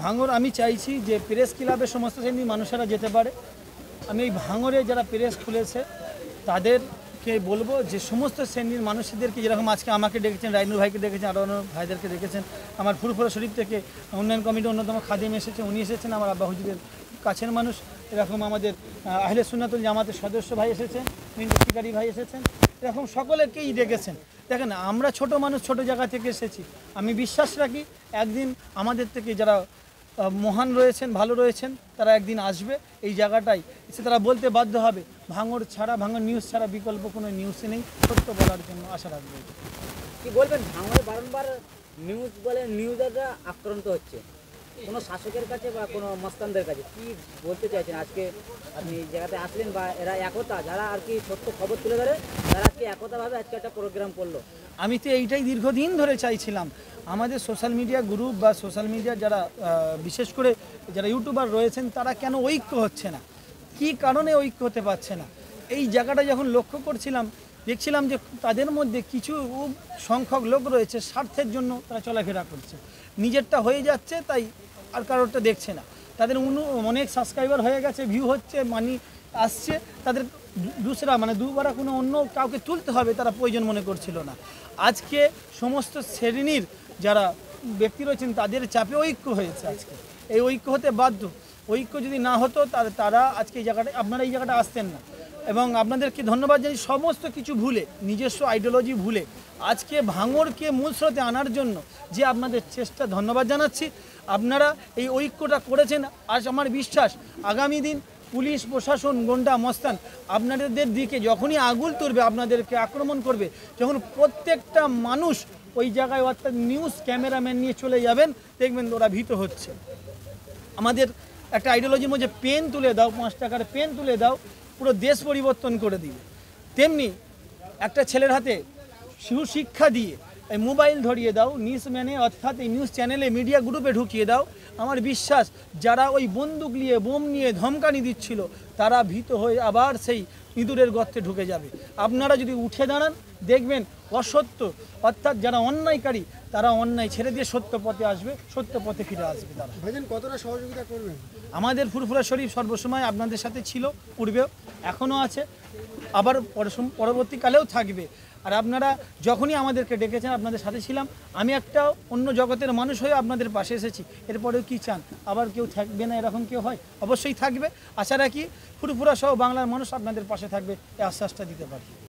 ভাঙর আমি চাইছি যে প্রেস ক্লাবে সমস্ত শ্রেণীর মানুষেরা যেতে পারে। আমি এই ভাঙরে যারা প্রেস খুলেছে তাদেরকে বলবো যে সমস্ত শ্রেণীর মানুষদেরকে, যেরকম আজকে আমাকে ডেকেছেন, রাইনুর ভাইকে ডেকেছেন, আরও অন্য ভাইদেরকে ডেকেছেন, আমার ফুরফুরা শরীফ থেকে উন্নয়ন কমিটির অন্যতম খাদিম এসেছে, উনি এসেছেন, আমার আব্বা হুজুরের কাছের মানুষ, এরকম আমাদের আহলে সুন্নাতুল জামাতের সদস্য ভাই এসেছেন, মিন্টু শিকারি ভাই এসেছেন, এরকম সকলেকেই ডেকেছেন। দেখেন, আমরা ছোট মানুষ, ছোট জায়গা থেকে এসেছি। আমি বিশ্বাস রাখি একদিন আমাদের থেকে যারা মহান রয়েছেন, ভালো রয়েছেন, তারা একদিন আসবে এই জায়গাটায় এসে তারা বলতে বাধ্য হবে ভাঙর ছাড়া, ভাঙর নিউজ ছাড়া বিকল্প কোনো নিউজ নেই। সত্য বলার জন্য আশা রাখবে। কি বলবেন, ভাঙরে বারংবার নিউজ বলে নিউজাররা আক্রান্ত হচ্ছে কোনো শাসকের কাছে বা কোনো মস্তানদের কাছে, কি বলতে চাইছেন? আজকে আপনি এই জায়গাতে আসলেন বা এরা একতা, যারা আর কি সত্য খবর তুলে ধরে, তারা আজকে একতাভাবে আজকে একটা প্রোগ্রাম করলো। আমি তো এইটাই দীর্ঘদিন ধরে চাইছিলাম, আমাদের সোশ্যাল মিডিয়া গ্রুপ বা সোশ্যাল মিডিয়া যারা বিশেষ করে যারা ইউটিউবার রয়েছেন, তারা কেন ঐক্য হচ্ছে না, কি কারণে ঐক্য হতে পারছে না। এই জায়গাটা যখন লক্ষ্য করছিলাম, দেখছিলাম যে তাদের মধ্যে কিছু সংখ্যক লোক রয়েছে, স্বার্থের জন্য তারা চলাফেরা করছে, নিজেরটা হয়ে যাচ্ছে, তাই আর কারোরটা দেখছে না। তাদের অনেক সাবস্ক্রাইবার হয়ে গেছে, ভিউ হচ্ছে, মানি আসছে, তাদের দুবার কোনো অন্য কাউকে তুলতে হবে তারা প্রয়োজন মনে করছিল না। আজকে সমস্ত শ্রেণীর যারা ব্যক্তি রয়েছেন তাদের চাপে ঐক্য হয়েছে। আজকে এই ঐক্য হতে বাধ্য। ঐক্য যদি না হতো তারা আজকে এই জায়গাটা, আপনারা এই জায়গাটা আসতেন না। এবং আপনাদেরকে ধন্যবাদ জানাই, সমস্ত কিছু ভুলে, নিজস্ব আইডিওলজি ভুলে আজকে ভাঙরকে মূল স্রোতে আনার জন্য যে আপনাদের চেষ্টা, ধন্যবাদ জানাচ্ছি। আপনারা এই ঐক্যটা করেছেন। আজ আমার বিশ্বাস আগামী দিন পুলিশ প্রশাসন, গন্ডা মস্তান আপনাদের দিকে যখনই আগুল তুলবে, আপনাদেরকে আক্রমণ করবে, যখন প্রত্যেকটা মানুষ ওই জায়গায় অর্থাৎ নিউজ ক্যামেরাম্যান নিয়ে চলে যাবেন, দেখবেন ওরা ভীত হচ্ছে। আমাদের একটা আইডিওলজির মধ্যে পেন তুলে দাও, 5 টাকার পেন তুলে দাও, পুরো দেশ পরিবর্তন করে দিবে। তেমনি একটা ছেলের হাতে শিক্ষা দিয়ে এই মোবাইল ধরিয়ে দাও, নিউজ ম্যানে অর্থাৎ এই নিউজ চ্যানেলে, মিডিয়া গ্রুপে ঢুকিয়ে দাও। আমার বিশ্বাস যারা ওই বন্দুক নিয়ে, বোম নিয়ে ধমকানি দিচ্ছিল, তারা ভীত হয়ে আবার সেই ইঁদুরের গর্তে ঢুকে যাবে। আপনারা যদি উঠে দাঁড়ান, দেখবেন অসত্য অর্থাৎ যারা অন্যায়কারী, তারা অন্যায় ছেড়ে দিয়ে সত্য পথে আসবে, সত্য পথে ফিরে আসবে। তারা ভাইজান কতটা সহযোগিতা করবেন? আমাদের ফুরফুরা শরীফ সর্বসময় আপনাদের সাথে ছিল, পূর্বেও এখনও আছে, আবার পরবর্তীকালেও থাকবে। আর আপনারা যখনই আমাদেরকে ডেকেছেন, আপনাদের সাথে ছিলাম। আমি একটা অন্য জগতের মানুষ হয়ে আপনাদের পাশে এসেছি। এরপরেও কি চান, আবার কেউ থাকবে না এরকম কেউ হয়? অবশ্যই থাকবে। আশা রাখি ফুরফুরা সহ বাংলার মানুষ আপনাদের পাশে থাকবে, এই আশ্বাসটা দিতে পারি।